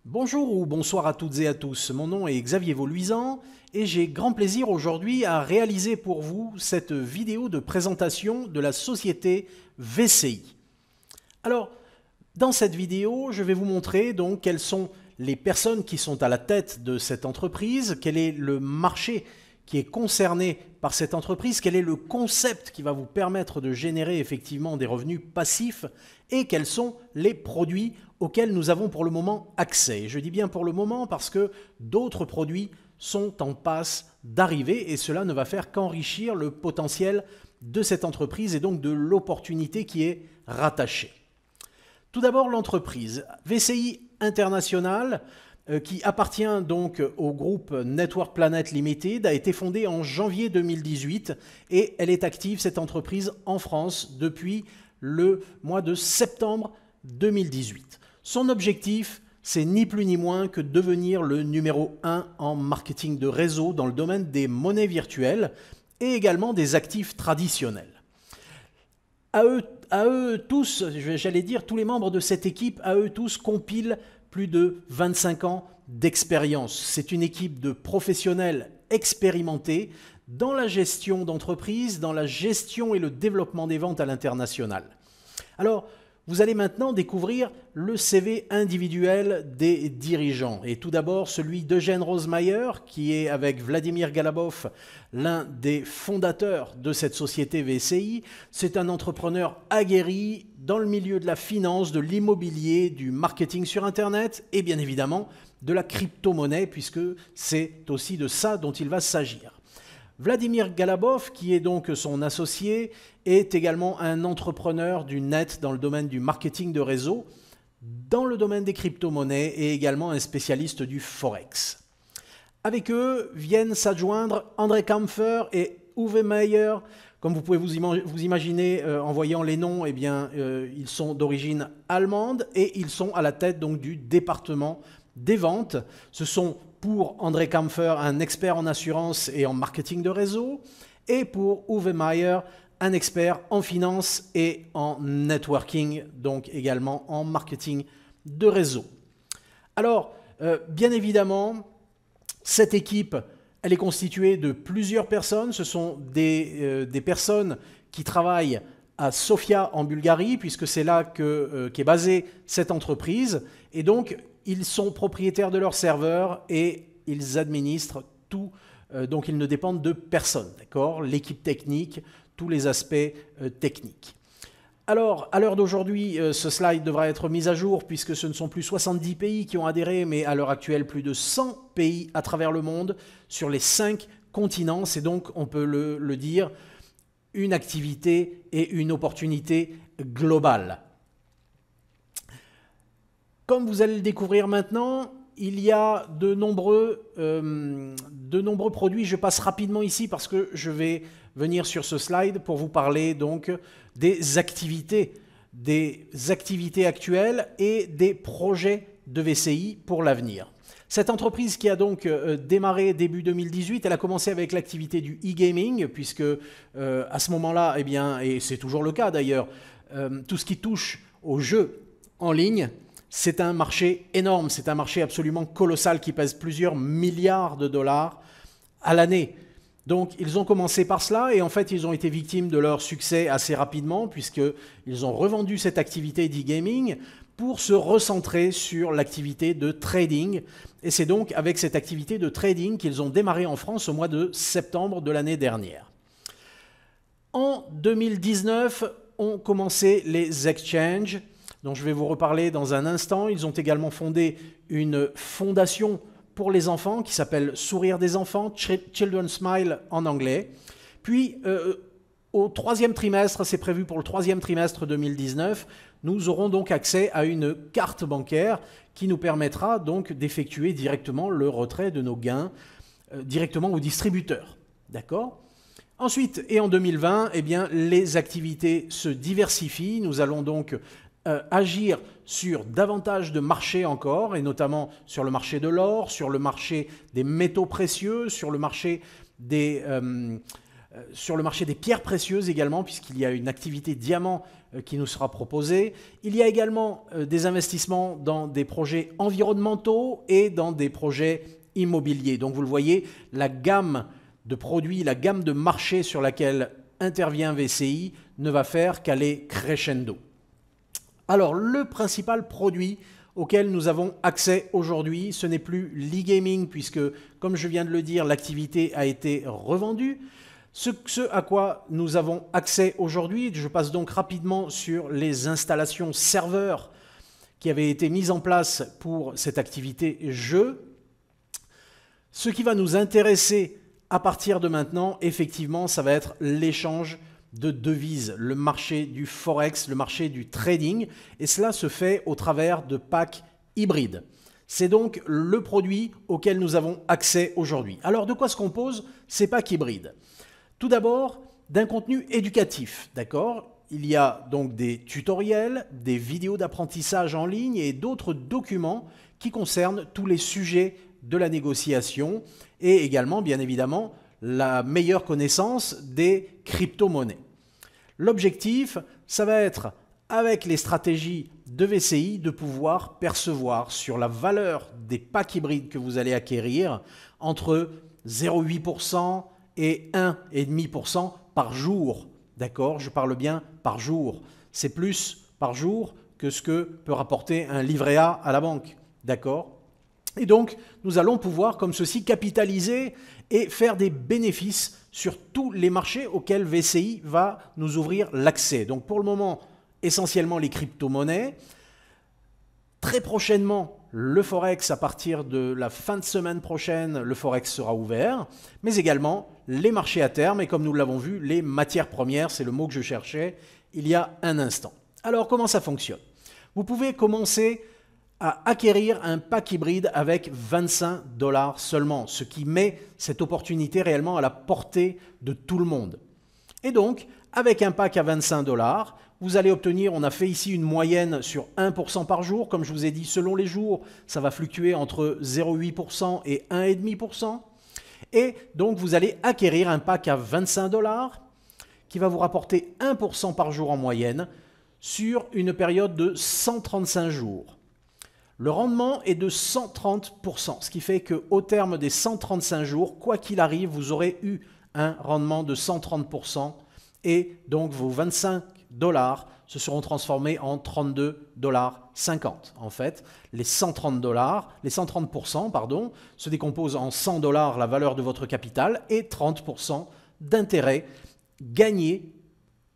Bonjour ou bonsoir à toutes et à tous, mon nom est Xavier Vauluisan et j'ai grand plaisir aujourd'hui à réaliser pour vous cette vidéo de présentation de la société VCI. Alors, dans cette vidéo, je vais vous montrer donc quelles sont les personnes qui sont à la tête de cette entreprise, quel est le marché qui est concerné par cette entreprise, quel est le concept qui va vous permettre de générer effectivement des revenus passifs et quels sont les produits auxquels nous avons pour le moment accès. Je dis bien pour le moment parce que d'autres produits sont en passe d'arriver et cela ne va faire qu'enrichir le potentiel de cette entreprise et donc de l'opportunité qui est rattachée. Tout d'abord, l'entreprise VCI International, qui appartient donc au groupe Network Planet Limited, a été fondée en janvier 2018 et elle est active, cette entreprise, en France depuis le mois de septembre 2018. Son objectif, c'est ni plus ni moins que devenir le numéro 1 en marketing de réseau dans le domaine des monnaies virtuelles et également des actifs traditionnels. À eux tous, j'allais dire, tous les membres de cette équipe, à eux tous, compilent plus de 25 ans d'expérience. C'est une équipe de professionnels expérimentés dans la gestion d'entreprise, dans la gestion et le développement des ventes à l'international. Alors, vous allez maintenant découvrir le CV individuel des dirigeants. Et tout d'abord, celui d'Eugène Rosemeyer, qui est avec Vladimir Galabov, l'un des fondateurs de cette société VCI. C'est un entrepreneur aguerri dans le milieu de la finance, de l'immobilier, du marketing sur Internet et bien évidemment de la crypto-monnaie, puisque c'est aussi de ça dont il va s'agir. Vladimir Galabov, qui est donc son associé, est également un entrepreneur du net dans le domaine du marketing de réseau, dans le domaine des crypto-monnaies et également un spécialiste du Forex. Avec eux viennent s'adjoindre André Kampfer et Uwe Meyer. Comme vous pouvez vous imaginer en voyant les noms, eh bien, ils sont d'origine allemande et ils sont à la tête donc, du département des ventes. Ce sont pour André Kampfer, un expert en assurance et en marketing de réseau, et pour Uwe Meyer, un expert en finance et en networking, donc également en marketing de réseau. Alors, bien évidemment, cette équipe, elle est constituée de plusieurs personnes. Ce sont des personnes qui travaillent à Sofia en Bulgarie, puisque c'est là qu'est basée cette entreprise, et donc ils sont propriétaires de leur serveur et ils administrent tout, donc ils ne dépendent de personne, d'accord ? L'équipe technique, tous les aspects techniques. Alors, à l'heure d'aujourd'hui, ce slide devra être mis à jour puisque ce ne sont plus 70 pays qui ont adhéré, mais à l'heure actuelle, plus de 100 pays à travers le monde sur les 5 continents. C'est donc, on peut le dire, une activité et une opportunité globale. Comme vous allez le découvrir maintenant, il y a de nombreux produits. Je passe rapidement ici parce que je vais venir sur ce slide pour vous parler donc des activités actuelles et des projets de VCI pour l'avenir. Cette entreprise qui a donc démarré début 2018, elle a commencé avec l'activité du e-gaming puisque à ce moment-là, eh bien, et c'est toujours le cas d'ailleurs, tout ce qui touche aux jeux en ligne, c'est un marché énorme, c'est un marché absolument colossal qui pèse plusieurs milliards de dollars à l'année. Donc ils ont commencé par cela et en fait ils ont été victimes de leur succès assez rapidement puisqu'ils ont revendu cette activité d'e-gaming pour se recentrer sur l'activité de trading. Et c'est donc avec cette activité de trading qu'ils ont démarré en France au mois de septembre de l'année dernière. En 2019, ont commencé les exchanges, dont je vais vous reparler dans un instant. Ils ont également fondé une fondation pour les enfants qui s'appelle Sourire des enfants, Children's Smile en anglais. Puis, au troisième trimestre, c'est prévu pour le troisième trimestre 2019, nous aurons donc accès à une carte bancaire qui nous permettra donc d'effectuer directement le retrait de nos gains directement au distributeur. D'accord ? Ensuite, et en 2020, eh bien, les activités se diversifient. Nous allons donc agir sur davantage de marchés encore, et notamment sur le marché de l'or, sur le marché des métaux précieux, sur le marché des Sur le marché des pierres précieuses également, puisqu'il y a une activité diamant qui nous sera proposée. Il y a également des investissements dans des projets environnementaux et dans des projets immobiliers. Donc vous le voyez, la gamme de produits, la gamme de marchés sur laquelle intervient VCI ne va faire qu'aller crescendo. Alors le principal produit auquel nous avons accès aujourd'hui, ce n'est plus l'e-gaming puisque, comme je viens de le dire, l'activité a été revendue. Ce à quoi nous avons accès aujourd'hui, je passe donc rapidement sur les installations serveurs qui avaient été mises en place pour cette activité jeu. Ce qui va nous intéresser à partir de maintenant, effectivement, ça va être l'échange de devises, le marché du forex, le marché du trading, et cela se fait au travers de packs hybrides. C'est donc le produit auquel nous avons accès aujourd'hui. Alors de quoi se composent ces packs hybrides? Tout d'abord, d'un contenu éducatif, d'accord? Il y a donc des tutoriels, des vidéos d'apprentissage en ligne et d'autres documents qui concernent tous les sujets de la négociation et également, bien évidemment, la meilleure connaissance des crypto-monnaies. L'objectif, ça va être, avec les stratégies de VCI, de pouvoir percevoir sur la valeur des packs hybrides que vous allez acquérir entre 0,8% et 1,5% par jour. D'accord? Je parle bien par jour. C'est plus par jour que ce que peut rapporter un livret A à la banque. D'accord? Et donc, nous allons pouvoir, comme ceci, capitaliser et faire des bénéfices sur tous les marchés auxquels VCI va nous ouvrir l'accès. Donc, pour le moment, essentiellement les crypto-monnaies. Très prochainement, le Forex, à partir de la fin de semaine prochaine, le Forex sera ouvert, mais également les marchés à terme et comme nous l'avons vu, les matières premières, c'est le mot que je cherchais il y a un instant. Alors, comment ça fonctionne? Vous pouvez commencer à acquérir un pack hybride avec 25 $ seulement, ce qui met cette opportunité réellement à la portée de tout le monde. Et donc, avec un pack à 25 $, vous allez obtenir, on a fait ici une moyenne sur 1% par jour, comme je vous ai dit, selon les jours, ça va fluctuer entre 0,8% et 1,5%. Et donc, vous allez acquérir un pack à 25 $ qui va vous rapporter 1% par jour en moyenne sur une période de 135 jours. Le rendement est de 130%, ce qui fait qu'au terme des 135 jours, quoi qu'il arrive, vous aurez eu un rendement de 130% et donc vos 25 $ se seront transformés en 32,50 $. En fait, les 130%, pardon, se décomposent en 100 $ la valeur de votre capital et 30% d'intérêt gagné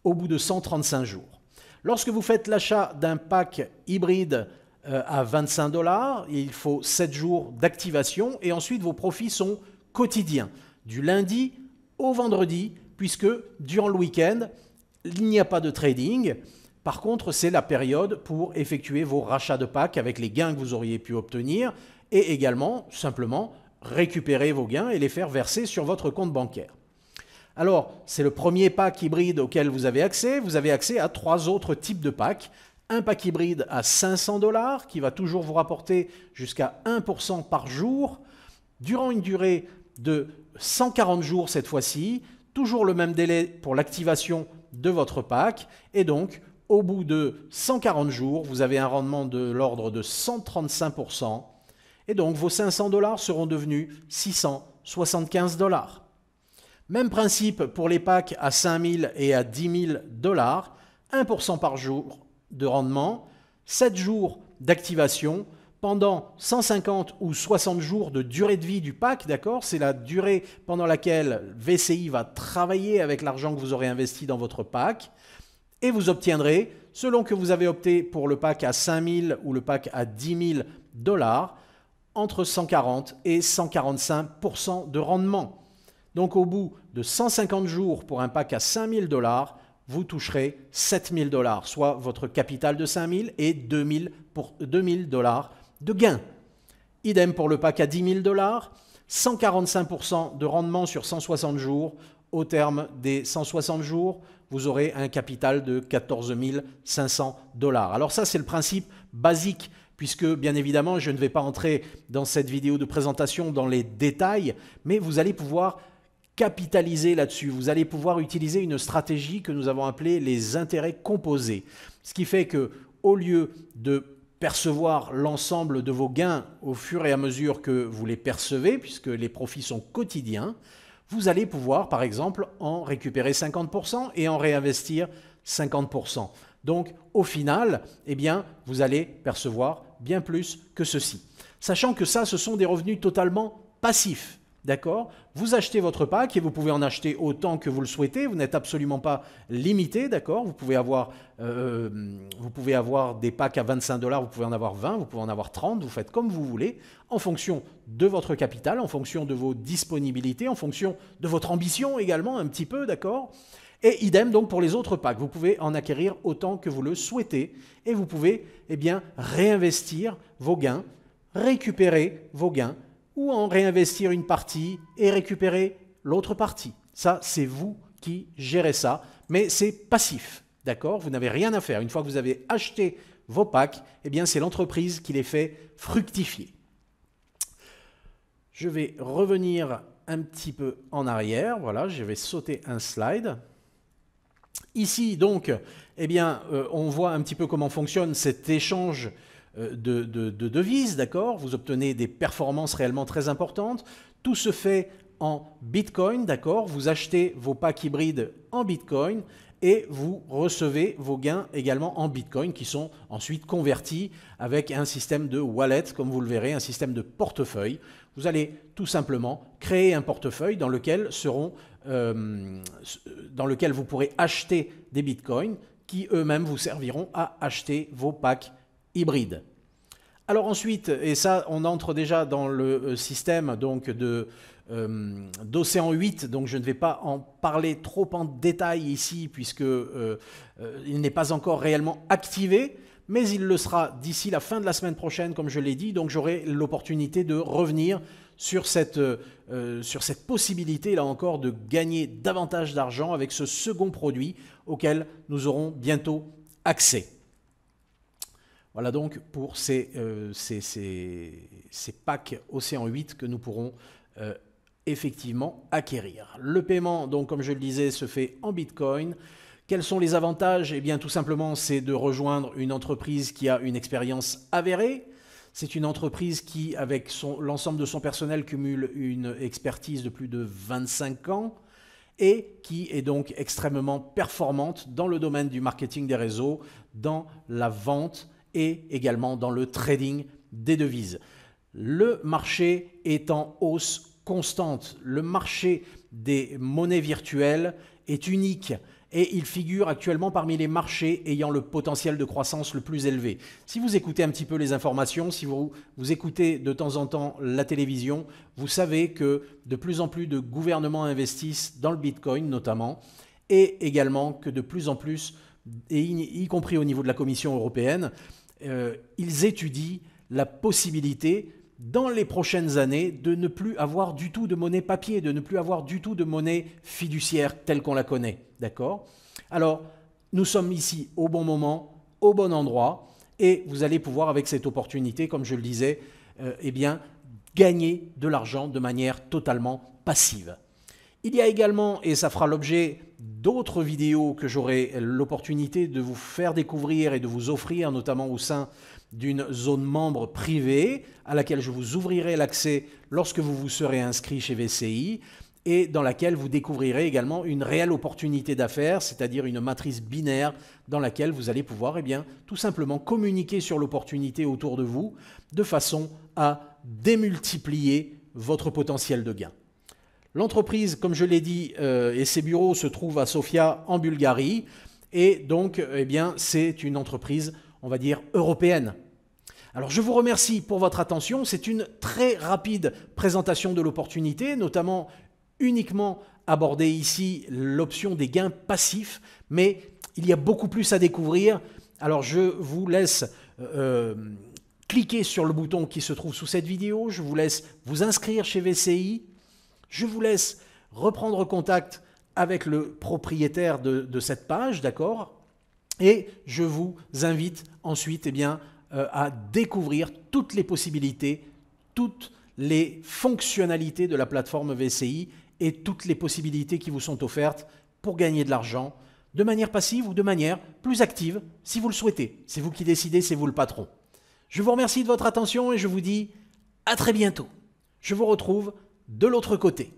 au bout de 135 jours. Lorsque vous faites l'achat d'un pack hybride à 25 $, il faut 7 jours d'activation et ensuite vos profits sont quotidiens, du lundi au vendredi, puisque durant le week-end, il n'y a pas de trading. Par contre, c'est la période pour effectuer vos rachats de packs avec les gains que vous auriez pu obtenir et également simplement récupérer vos gains et les faire verser sur votre compte bancaire. Alors, c'est le premier pack hybride auquel vous avez accès. Vous avez accès à 3 autres types de packs. Un pack hybride à 500 $ qui va toujours vous rapporter jusqu'à 1% par jour durant une durée de 140 jours cette fois-ci. Toujours le même délai pour l'activation de votre pack et donc au bout de 140 jours, vous avez un rendement de l'ordre de 135% et donc vos 500 $ seront devenus 675 $. Même principe pour les packs à 5 000 et à 10 000 $, 1% par jour de rendement, 7 jours d'activation pendant 150 ou 60 jours de durée de vie du pack, d'accord? C'est la durée pendant laquelle VCI va travailler avec l'argent que vous aurez investi dans votre pack et vous obtiendrez, selon que vous avez opté pour le pack à 5 000 ou le pack à 10 000 $, entre 140 et 145% de rendement. Donc au bout de 150 jours pour un pack à 5 000 $, vous toucherez 7 000 $, soit votre capital de 5 000 et 2 000 $ de gain. Idem pour le pack à 10 000 $, 145% de rendement sur 160 jours. Au terme des 160 jours, vous aurez un capital de 14 500 $. Alors ça, c'est le principe basique, puisque bien évidemment, je ne vais pas entrer dans cette vidéo de présentation dans les détails, mais vous allez pouvoir capitaliser là-dessus. Vous allez pouvoir utiliser une stratégie que nous avons appelée les intérêts composés. Ce qui fait que, au lieu de percevoir l'ensemble de vos gains au fur et à mesure que vous les percevez, puisque les profits sont quotidiens, vous allez pouvoir, par exemple, en récupérer 50% et en réinvestir 50%. Donc, au final, eh bien, vous allez percevoir bien plus que ceci. Sachant que ça, ce sont des revenus totalement passifs. D'accord? Vous achetez votre pack et vous pouvez en acheter autant que vous le souhaitez. Vous n'êtes absolument pas limité. D'accord? Vous pouvez avoir des packs à 25 $, vous pouvez en avoir 20, vous pouvez en avoir 30. Vous faites comme vous voulez en fonction de votre capital, en fonction de vos disponibilités, en fonction de votre ambition également un petit peu. D'accord? Et idem donc pour les autres packs. Vous pouvez en acquérir autant que vous le souhaitez et vous pouvez bien réinvestir vos gains, récupérer vos gains, ou en réinvestir une partie et récupérer l'autre partie. Ça, c'est vous qui gérez ça, mais c'est passif, d'accord? Vous n'avez rien à faire. Une fois que vous avez acheté vos packs, eh bien, c'est l'entreprise qui les fait fructifier. Je vais revenir un petit peu en arrière. Voilà, je vais sauter un slide. Ici, donc, eh bien, on voit un petit peu comment fonctionne cet échange de devises, d'accord? Vous obtenez des performances réellement très importantes. Tout se fait en Bitcoin, d'accord? Vous achetez vos packs hybrides en Bitcoin et vous recevez vos gains également en Bitcoin qui sont ensuite convertis avec un système de wallet, comme vous le verrez, un système de portefeuille. Vous allez tout simplement créer un portefeuille dans lequel vous pourrez acheter des Bitcoins qui eux-mêmes vous serviront à acheter vos packs hybride. Alors ensuite, et ça on entre déjà dans le système donc d'Océan 8, donc je ne vais pas en parler trop en détail ici puisque il n'est pas encore réellement activé, mais il le sera d'ici la fin de la semaine prochaine comme je l'ai dit, donc j'aurai l'opportunité de revenir sur cette possibilité là encore de gagner davantage d'argent avec ce second produit auquel nous aurons bientôt accès. Voilà donc pour ces packs Océan 8 que nous pourrons effectivement acquérir. Le paiement, donc comme je le disais, se fait en Bitcoin. Quels sont les avantages? Eh bien tout simplement, c'est de rejoindre une entreprise qui a une expérience avérée. C'est une entreprise qui, avec l'ensemble de son personnel, cumule une expertise de plus de 25 ans et qui est donc extrêmement performante dans le domaine du marketing des réseaux, dans la vente et également dans le trading des devises. Le marché est en hausse constante. Le marché des monnaies virtuelles est unique et il figure actuellement parmi les marchés ayant le potentiel de croissance le plus élevé. Si vous écoutez un petit peu les informations, si vous écoutez de temps en temps la télévision, vous savez que de plus en plus de gouvernements investissent dans le Bitcoin notamment et également que de plus en plus, et y compris au niveau de la Commission européenne, ils étudient la possibilité dans les prochaines années de ne plus avoir du tout de monnaie papier, de ne plus avoir du tout de monnaie fiduciaire telle qu'on la connaît. D'accord? Alors, nous sommes ici au bon moment, au bon endroit, et vous allez pouvoir, avec cette opportunité, comme je le disais, eh bien, gagner de l'argent de manière totalement passive. Il y a également, et ça fera l'objet d'autres vidéos que j'aurai l'opportunité de vous faire découvrir et de vous offrir, notamment au sein d'une zone membre privée à laquelle je vous ouvrirai l'accès lorsque vous vous serez inscrit chez VCI et dans laquelle vous découvrirez également une réelle opportunité d'affaires, c'est-à-dire une matrice binaire dans laquelle vous allez pouvoir tout simplement communiquer sur l'opportunité autour de vous de façon à démultiplier votre potentiel de gain. L'entreprise, comme je l'ai dit, et ses bureaux se trouvent à Sofia en Bulgarie et donc c'est une entreprise, on va dire, européenne. Alors je vous remercie pour votre attention, c'est une très rapide présentation de l'opportunité, notamment uniquement aborder ici l'option des gains passifs, mais il y a beaucoup plus à découvrir. Alors je vous laisse cliquer sur le bouton qui se trouve sous cette vidéo, je vous laisse vous inscrire chez VCI, je vous laisse reprendre contact avec le propriétaire de cette page, d'accord? Et je vous invite ensuite à découvrir toutes les possibilités, toutes les fonctionnalités de la plateforme VCI et toutes les possibilités qui vous sont offertes pour gagner de l'argent, de manière passive ou de manière plus active, si vous le souhaitez. C'est vous qui décidez, c'est vous le patron. Je vous remercie de votre attention et je vous dis à très bientôt. Je vous retrouve de l'autre côté.